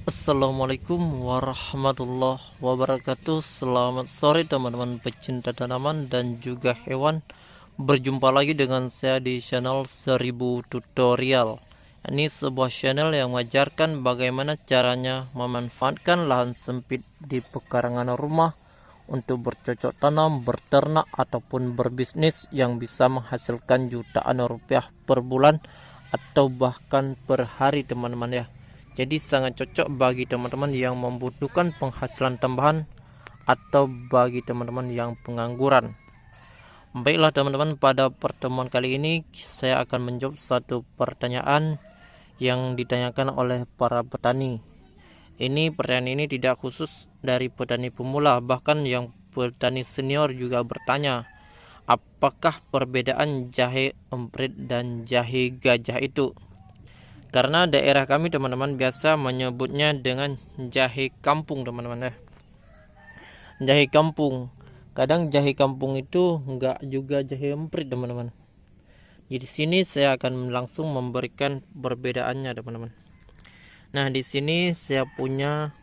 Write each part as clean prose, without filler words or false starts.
Assalamualaikum warahmatullahi wabarakatuh. Selamat sore teman-teman pecinta tanaman dan juga hewan. Berjumpa lagi dengan saya di channel 1000 tutorial. Ini sebuah channel yang mengajarkan bagaimana caranya memanfaatkan lahan sempit di pekarangan rumah untuk bercocok tanam, berternak ataupun berbisnis yang bisa menghasilkan jutaan rupiah per bulan atau bahkan per hari teman-teman ya. Jadi sangat cocok bagi teman-teman yang membutuhkan penghasilan tambahan atau bagi teman-teman yang pengangguran. Baiklah teman-teman, pada pertemuan kali ini saya akan menjawab satu pertanyaan yang ditanyakan oleh para petani. Pertanyaan ini tidak khusus dari petani pemula, bahkan yang petani senior juga bertanya, apakah perbedaan jahe emprit dan jahe gajah itu? Karena daerah kami teman-teman biasa menyebutnya dengan jahe kampung teman-teman ya. Jahe kampung. Kadang jahe kampung itu enggak juga jahe emprit teman-teman. Jadi di sini saya akan langsung memberikan perbedaannya teman-teman. Nah, di sini saya punya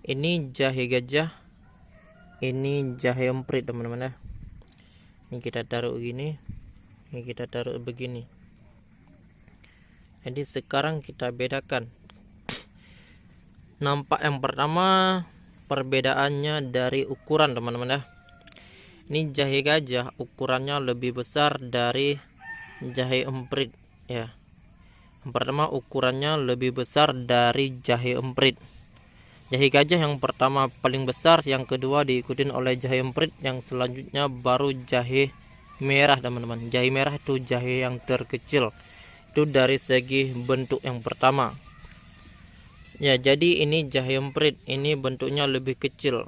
ini jahe gajah, ini jahe emprit teman-teman ya. Ini kita taruh gini, ini kita taruh begini. Jadi sekarang kita bedakan. Nampak yang pertama perbedaannya dari ukuran teman-teman ya. Ini jahe gajah ukurannya lebih besar dari jahe emprit ya. Yang pertama ukurannya lebih besar dari jahe emprit. Jahe gajah yang pertama paling besar, yang kedua diikutin oleh jahe emprit, yang selanjutnya baru jahe merah teman-teman. Jahe merah itu jahe yang terkecil. Itu dari segi bentuk yang pertama ya. Jadi ini jahe emprit, ini bentuknya lebih kecil.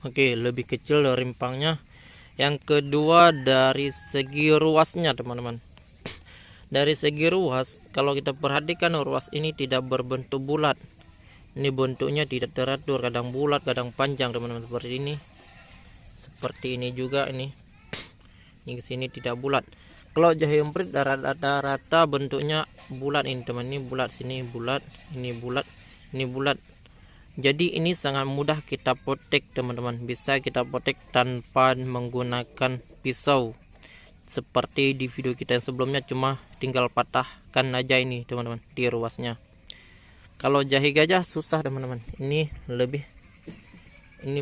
Oke, lebih kecil rimpangnya. Yang kedua dari segi ruasnya teman-teman. Dari segi ruas, kalau kita perhatikan ruas ini tidak berbentuk bulat. Ini bentuknya tidak teratur, kadang bulat kadang panjang teman-teman, seperti ini. Seperti ini juga ini ke sini tidak bulat. Kalau jahe emprit rata-rata bentuknya bulat ini teman, ini bulat, sini bulat, ini bulat, ini bulat. Jadi ini sangat mudah kita potek teman-teman. Bisa kita potek tanpa menggunakan pisau. Seperti di video kita yang sebelumnya, cuma tinggal patahkan aja ini teman-teman di ruasnya. Kalau jahe gajah susah teman-teman. Ini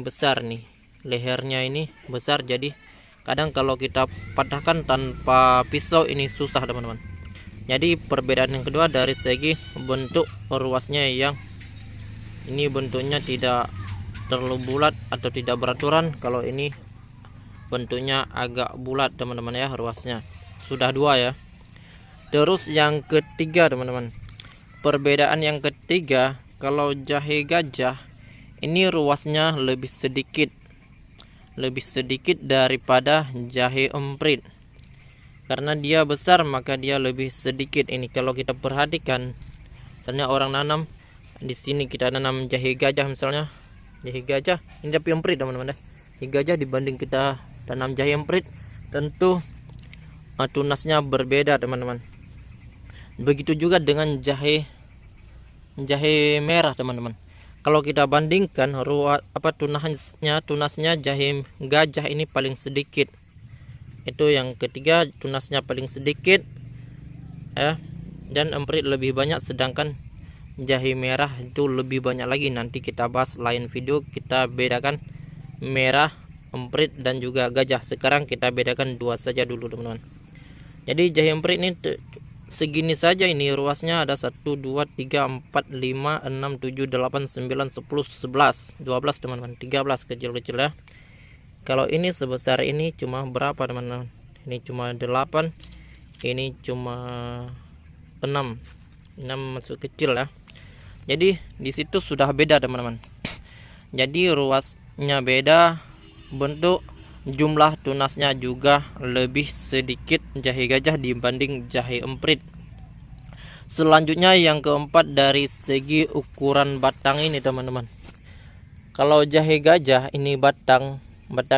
besar nih. Lehernya ini besar, jadi kadang kalau kita patahkan tanpa pisau ini susah teman-teman. Jadi perbedaan yang kedua dari segi bentuk ruasnya, yang ini bentuknya tidak terlalu bulat atau tidak beraturan. Kalau ini bentuknya agak bulat teman-teman ya, ruasnya. Sudah dua ya. Terus yang ketiga teman-teman, perbedaan yang ketiga, kalau jahe gajah ini ruasnya lebih sedikit daripada jahe emprit. Karena dia besar maka dia lebih sedikit. Ini kalau kita perhatikan, misalnya orang nanam di sini, kita nanam jahe gajah misalnya, jahe gajah ini jahe emprit teman-teman. Jahe gajah dibanding kita tanam jahe emprit, tentu tunasnya berbeda teman-teman. Begitu juga dengan jahe merah teman-teman. Kalau kita bandingkan tunasnya jahe gajah ini paling sedikit. Itu yang ketiga, tunasnya paling sedikit dan emprit lebih banyak, sedangkan jahe merah itu lebih banyak lagi. Nanti kita bahas lain video, kita bedakan merah, emprit dan juga gajah. Sekarang kita bedakan dua saja dulu teman-teman. Jadi jahe emprit ini segini saja, ini ruasnya ada 1 2 3 4 5 6 7 8 9 10 11 12 teman-teman, 13 kecil-kecil ya. Kalau ini sebesar ini cuma berapa teman-teman? Ini cuma 8, ini cuma 6 masuk kecil ya. Jadi di situ sudah beda teman-teman. Jadi ruasnya beda, bentuk, jumlah tunasnya juga lebih sedikit jahe gajah dibanding jahe emprit. Selanjutnya yang keempat dari segi ukuran batang ini teman-teman. Kalau jahe gajah ini batang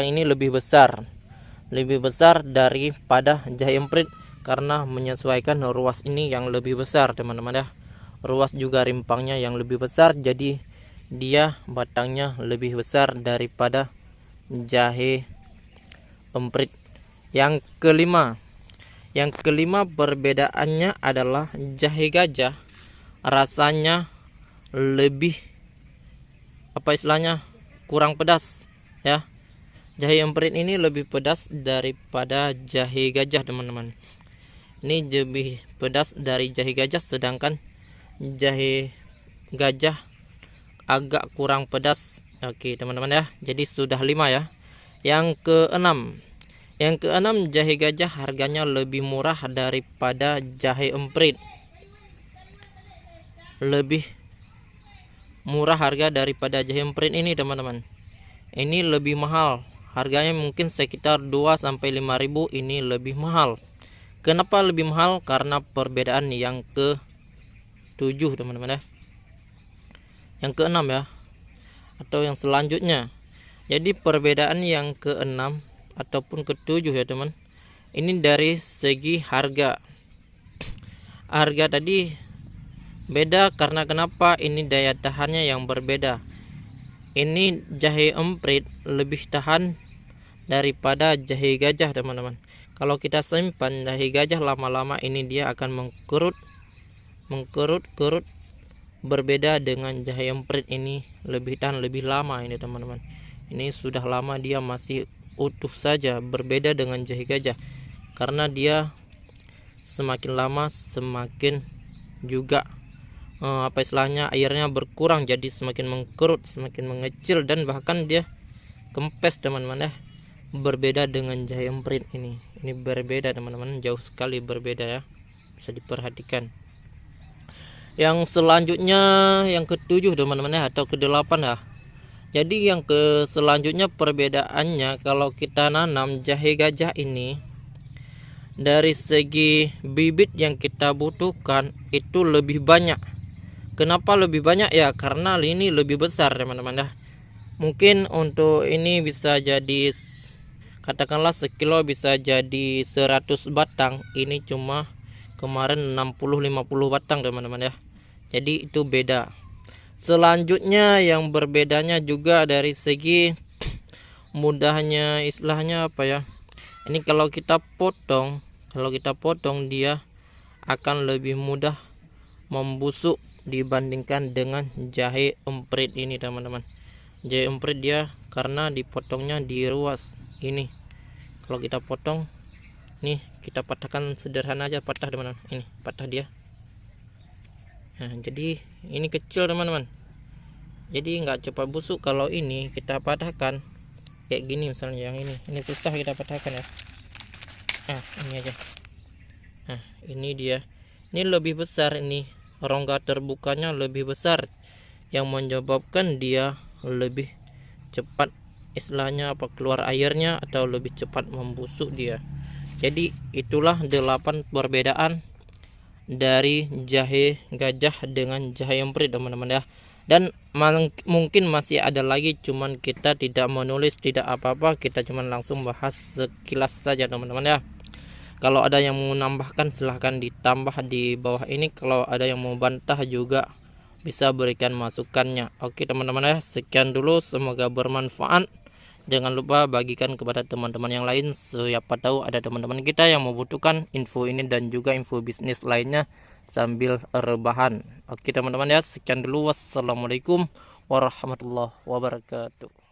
ini lebih besar daripada jahe emprit, karena menyesuaikan ruas ini yang lebih besar teman-teman ya. ruas juga rimpangnya yang lebih besar, jadi dia batangnya lebih besar daripada jahe emprit. Yang kelima perbedaannya adalah jahe gajah rasanya lebih kurang pedas ya. Jahe emprit ini lebih pedas daripada jahe gajah, teman-teman. Ini lebih pedas dari jahe gajah, sedangkan jahe gajah agak kurang pedas. Oke, teman-teman ya. Jadi sudah 5 ya. Yang keenam jahe gajah harganya lebih murah daripada jahe emprit. Lebih murah harga daripada jahe emprit ini, teman-teman. Ini lebih mahal. Harganya mungkin sekitar 2-5 ribu, ini lebih mahal. Kenapa lebih mahal? Karena perbedaan yang ke-7, teman-teman ya. Yang ke-6 ya, atau yang selanjutnya. Jadi perbedaan yang ke-6 ataupun ke-7 ya, teman. Ini dari segi harga. Harga tadi beda karena kenapa? Ini daya tahannya yang berbeda. Ini jahe emprit lebih tahan daripada jahe gajah, teman-teman. Kalau kita simpan jahe gajah lama-lama ini dia akan mengkerut. Berbeda dengan jahe emprit, ini lebih tahan lebih lama ini, teman-teman. Ini sudah lama dia masih utuh saja, berbeda dengan jahe gajah karena dia semakin lama semakin juga airnya berkurang, jadi semakin mengkerut, semakin mengecil, dan bahkan dia kempes, teman-teman ya. Berbeda dengan jahe emprit ini berbeda, teman-teman, jauh sekali berbeda ya, bisa diperhatikan. Yang selanjutnya yang ke-7, teman-teman ya, atau ke-8 ya. Jadi yang selanjutnya perbedaannya, kalau kita nanam jahe gajah ini, dari segi bibit yang kita butuhkan itu lebih banyak. Kenapa lebih banyak ya? Karena ini lebih besar, teman-teman ya. Mungkin untuk ini bisa jadi, katakanlah sekilo bisa jadi 100 batang. Ini cuma kemarin 60-50 batang, teman-teman ya. Jadi itu beda. Selanjutnya yang berbedanya juga dari segi mudahnya, istilahnya apa ya? Ini kalau kita potong dia akan lebih mudah membusuk dibandingkan dengan jahe emprit ini, teman-teman. Jahe emprit dia karena dipotongnya di ruas ini. Kalau kita potong nih, kita patahkan sederhana aja, patah, teman-teman. Ini patah dia. Nah, jadi ini kecil, teman-teman. Jadi nggak cepat busuk. Kalau ini kita patahkan kayak gini misalnya, yang ini susah kita patahkan ya. Nah, ini aja. Nah, ini dia. Ini lebih besar, ini rongga terbukanya lebih besar, yang menyebabkan dia lebih cepat, istilahnya apa, keluar airnya atau lebih cepat membusuk dia. Jadi itulah 8 perbedaan dari jahe gajah dengan jahe emprit, teman-teman ya. Dan mungkin masih ada lagi, cuman kita tidak menulis, tidak apa-apa, kita cuman langsung bahas sekilas saja, teman-teman ya. Kalau ada yang mau menambahkan silahkan ditambah di bawah ini. Kalau ada yang mau bantah juga bisa berikan masukannya. Oke, teman-teman ya, sekian dulu, semoga bermanfaat. Jangan lupa bagikan kepada teman-teman yang lain, siapa tahu ada teman-teman kita yang membutuhkan info ini dan juga info bisnis lainnya sambil rebahan. Oke, teman-teman ya, sekian dulu, wassalamualaikum warahmatullahi wabarakatuh.